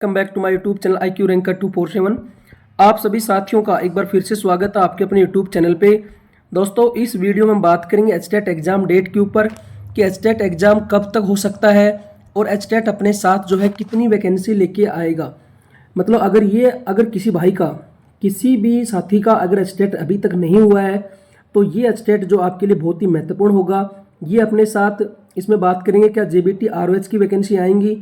Welcome back to my YouTube channel IQ ranker 247। आप सभी साथियों का एक बार फिर से स्वागत है आपके अपने यूट्यूब चैनल पे। दोस्तों, इस वीडियो में हम बात करेंगे एचटेट एग्ज़ाम डेट के ऊपर कि एचटेट एग्ज़ाम कब तक हो सकता है और एचटेट अपने साथ जो है कितनी वैकेंसी लेके आएगा। मतलब अगर किसी भाई का, किसी भी साथी का अगर एचटेट अभी तक नहीं हुआ है तो ये एचटेट जो आपके लिए बहुत ही महत्वपूर्ण होगा। ये अपने साथ इसमें बात करेंगे क्या जेबीटी ROH की वैकेंसी आएंगी,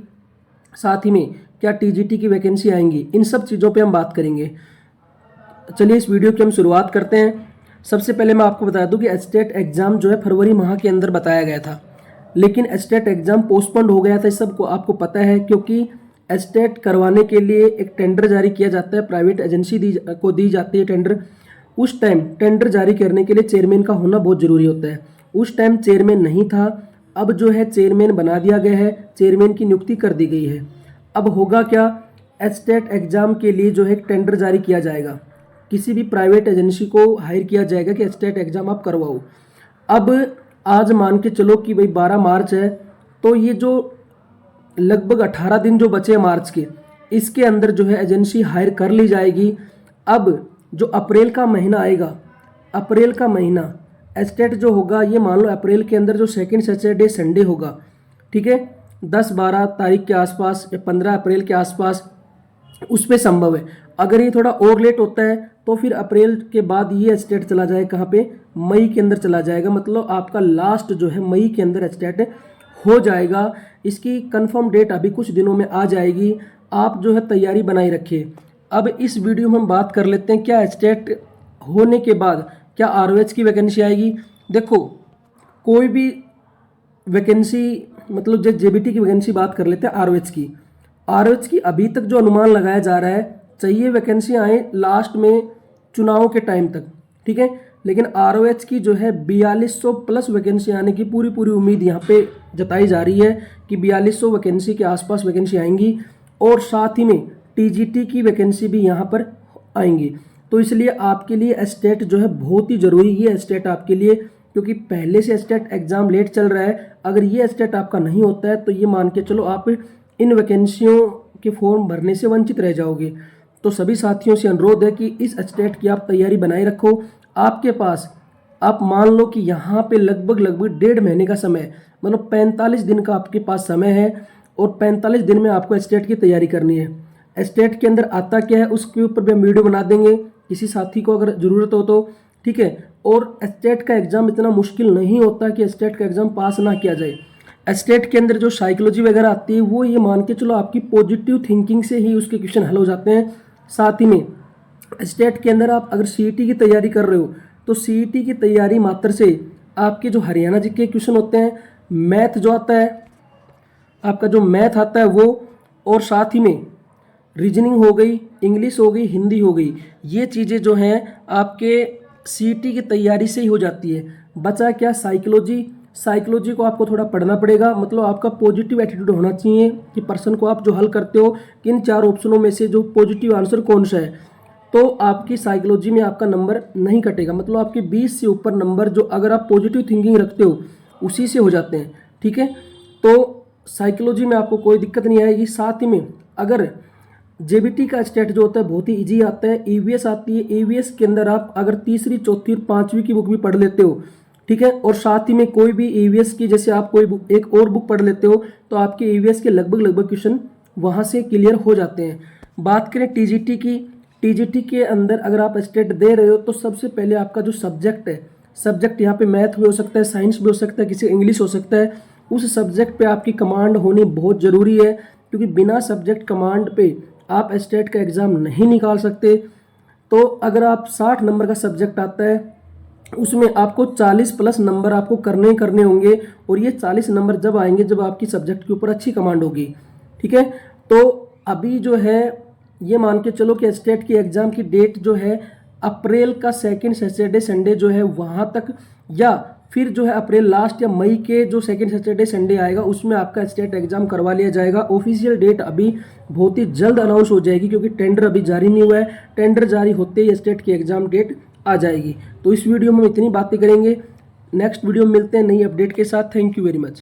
साथ ही में क्या टीजीटी की वैकेंसी आएंगी, इन सब चीज़ों पे हम बात करेंगे। चलिए इस वीडियो की हम शुरुआत करते हैं। सबसे पहले मैं आपको बता दूं कि एचटेट एग्ज़ाम जो है फरवरी माह के अंदर बताया गया था, लेकिन एचटेट एग्ज़ाम पोस्टपोन्ड हो गया था। इस सबको आपको पता है, क्योंकि एचटेट करवाने के लिए एक टेंडर जारी किया जाता है, प्राइवेट एजेंसी को दी जाती है टेंडर। उस टाइम टेंडर जारी करने के लिए चेयरमैन का होना बहुत ज़रूरी होता है। उस टाइम चेयरमैन नहीं था, अब जो है चेयरमैन बना दिया गया है, चेयरमैन की नियुक्ति कर दी गई है। अब होगा क्या, एचटेट एग्ज़ाम के लिए जो है टेंडर जारी किया जाएगा, किसी भी प्राइवेट एजेंसी को हायर किया जाएगा कि एचटेट एग्ज़ाम आप करवाओ। अब आज मान के चलो कि भाई 12 मार्च है, तो ये जो लगभग 18 दिन जो बचे हैं मार्च के, इसके अंदर जो है एजेंसी हायर कर ली जाएगी। अब जो अप्रैल का महीना आएगा, अप्रैल का महीना एचटेट जो होगा, ये मान लो अप्रैल के अंदर जो सेकेंड सैटरडे संडे होगा, ठीक है, 10-12 तारीख के आसपास या 15 अप्रैल के आसपास, उस पर संभव है। अगर ये थोड़ा और लेट होता है तो फिर अप्रैल के बाद ये एचटेट चला जाए कहाँ पे, मई के अंदर चला जाएगा। मतलब आपका लास्ट जो है मई के अंदर एचटेट हो जाएगा। इसकी कंफर्म डेट अभी कुछ दिनों में आ जाएगी। आप जो है तैयारी बनाए रखिए। अब इस वीडियो में हम बात कर लेते हैं क्या एचटेट होने के बाद क्या ROH की वैकेंसी आएगी। देखो, कोई भी वैकेंसी, मतलब जो जेबीटी की वैकेंसी बात कर लेते हैं ROH की अभी तक जो अनुमान लगाया जा रहा है, चाहिए वैकेंसी आए लास्ट में चुनाव के टाइम तक, ठीक है, लेकिन ROH की जो है 4200 प्लस वैकेंसी आने की पूरी उम्मीद यहाँ पे जताई जा रही है कि 4200 वैकेंसी के आसपास वैकेंसी आएंगी। और साथ ही में टीजीटी की वैकेंसी भी यहाँ पर आएंगी। तो इसलिए आपके लिए एचटेट जो है बहुत ही ज़रूरी है। एचटेट आपके लिए, क्योंकि पहले से एचटेट एग्ज़ाम लेट चल रहा है, अगर ये एचटेट आपका नहीं होता है तो ये मान के चलो आप इन वैकेंसियों के फॉर्म भरने से वंचित रह जाओगे। तो सभी साथियों से अनुरोध है कि इस एचटेट की आप तैयारी बनाए रखो। आपके पास, आप मान लो कि यहाँ पे लगभग 1.5 महीने का समय, मतलब 45 दिन का आपके पास समय है, और 45 दिन में आपको एचटेट की तैयारी करनी है। एचटेट के अंदर आता क्या है उसके ऊपर भी हम वीडियो बना देंगे, किसी साथी को अगर ज़रूरत हो तो, ठीक है। और एचटेट का एग्ज़ाम इतना मुश्किल नहीं होता कि एचटेट का एग्ज़ाम पास ना किया जाए। एचटेट के अंदर जो साइकोलॉजी वगैरह आती है, वो ये मान के चलो आपकी पॉजिटिव थिंकिंग से ही उसके क्वेश्चन हल हो जाते हैं। साथ ही में एचटेट के अंदर आप अगर CET की तैयारी कर रहे हो तो CET की तैयारी मात्र से आपके जो हरियाणा जी के क्वेश्चन होते हैं, मैथ जो आता है, आपका जो मैथ आता है वो, और साथ ही में रीजनिंग हो गई, इंग्लिश हो गई, हिंदी हो गई, ये चीज़ें जो हैं आपके CET की तैयारी से ही हो जाती है। बचा क्या, साइकोलॉजी को आपको थोड़ा पढ़ना पड़ेगा। मतलब आपका पॉजिटिव एटीट्यूड होना चाहिए कि पर्सन को आप जो हल करते हो, किन 4 ऑप्शनों में से जो पॉजिटिव आंसर कौन सा है, तो आपकी साइकोलॉजी में आपका नंबर नहीं कटेगा। मतलब आपके 20 से ऊपर नंबर जो, अगर आप पॉजिटिव थिंकिंग रखते हो, उसी से हो जाते हैं, ठीक है। तो साइकोलॉजी में आपको कोई दिक्कत नहीं आएगी। साथ ही में अगर जेबीटी का एचटेट जो होता है बहुत ही इजी आता है, EVS आती है। EVS के अंदर आप अगर तीसरी, चौथी और 5वीं की बुक भी पढ़ लेते हो, ठीक है, और साथ ही में कोई भी EVS की, जैसे आप कोई बुक, एक और बुक पढ़ लेते हो, तो आपके EVS के लगभग क्वेश्चन वहाँ से क्लियर हो जाते हैं। बात करें टीजीटी की, टीजीटी के अंदर अगर आप एचटेट दे रहे हो तो सबसे पहले आपका जो सब्जेक्ट है, सब्जेक्ट यहाँ पे मैथ भी हो सकता है, साइंस भी हो सकता है, किसी इंग्लिश हो सकता है, उस सब्जेक्ट पे आपकी कमांड होनी बहुत ज़रूरी है, क्योंकि बिना सब्जेक्ट कमांड पे आप एचटेट का एग्ज़ाम नहीं निकाल सकते। तो अगर आप 60 नंबर का सब्जेक्ट आता है, उसमें आपको 40 प्लस नंबर आपको करने होंगे, और ये 40 नंबर जब आएंगे जब आपकी सब्जेक्ट के ऊपर अच्छी कमांड होगी, ठीक है। तो अभी जो है ये मान के चलो कि एचटेट की एग्ज़ाम की डेट जो है अप्रैल का सेकेंड सैटरडे संडे जो है वहाँ तक, या फिर जो है अप्रैल लास्ट या मई के जो सेकेंड सैटरडे संडे आएगा उसमें आपका एचटेट एग्ज़ाम करवा लिया जाएगा। ऑफिशियल डेट अभी बहुत ही जल्द अनाउंस हो जाएगी, क्योंकि टेंडर अभी जारी नहीं हुआ है। टेंडर जारी होते ही एचटेट की एग्ज़ाम डेट आ जाएगी। तो इस वीडियो में हम इतनी बातें करेंगे। नेक्स्ट वीडियो में मिलते हैं नई अपडेट के साथ। Thank you very much.